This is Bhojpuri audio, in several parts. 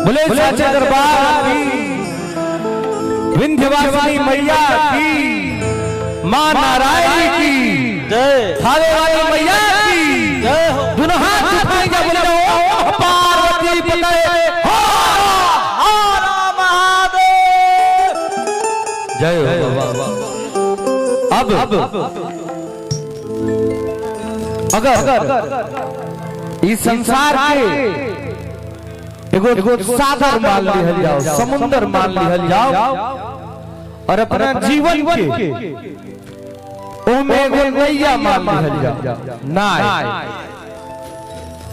बोले साचे दरबार की, विंध्यवासिनी मैया की, मां नारायणी की जय, थावे वाली मैया की जय हो। दोनों हाथ उठाएंगे, बोले ओम पार्वती पते हर महादेव जय हो। अब अगर इस संसार के एगो सागर मान लिहल जाओ, समुंदर मान लिहल जाओ और अपना जीवन के ओमे एगो नैया मान लिहल जाओ ना,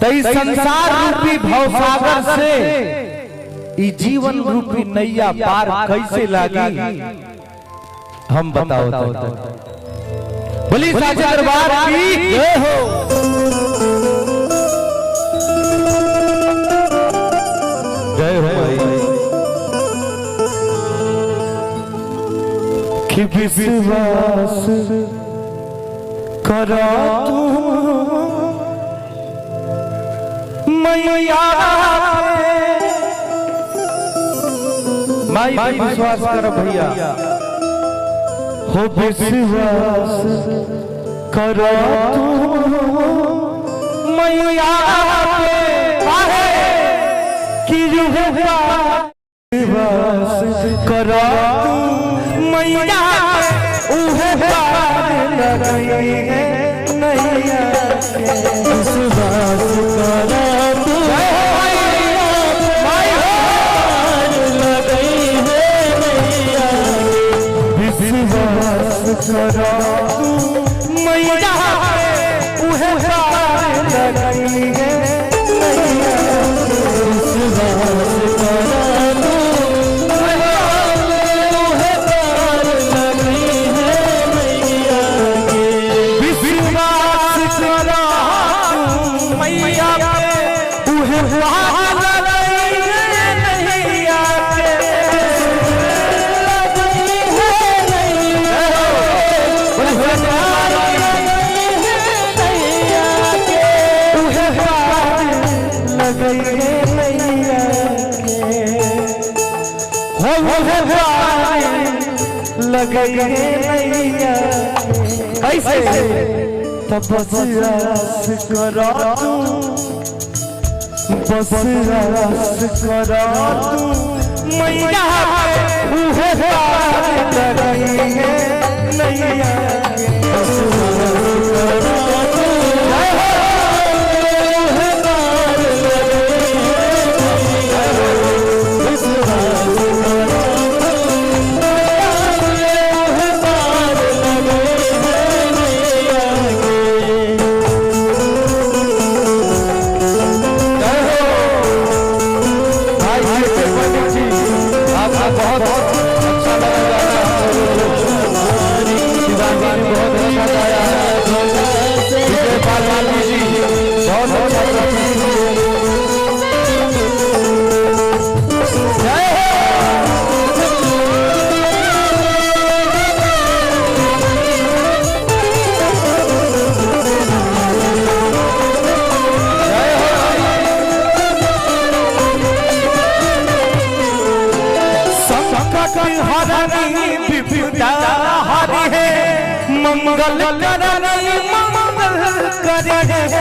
तो इस संसार रूपी भवसागर से इस जीवन रूपी नैया पार कैसे लागी हम बताओ। बोली साचे दरबार की जय हो। जय हो कि विश्वास करो तू मैया, माई विश्वास करो भैया हो, विश्वास करो तू मैया कि विश्वास करो मैया उहे पार लगई है नैया, विश्वास करो तू लगई है नैया, विश्वास करो तू मैया उहे पार लगई है नैया, विश्वास करो तू मैया उहे पार लगई है नैया, विश्वास करो तू मैया उहे पार लगई है नैया, लगई नैया कैसे तब बस रस करो तू, बस रस करो तू मैया उहे पार लगई है नैया, बस रस करो तू उहे पार लगई है नैया, विश्वास करो मंगल करनी मंगल करी है,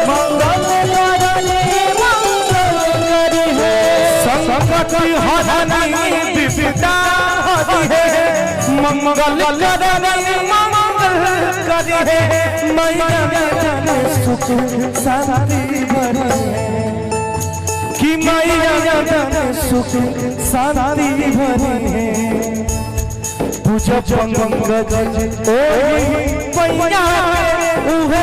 मंगल करनी मंगल करी है, संकट हरनी विपदा हरी है, मंगल करनी मंगल करी है, मैया जन सुख शांति भरी है कि मैया जन सुख शांति भरी है, पूजा पंकज ओ मैया उहे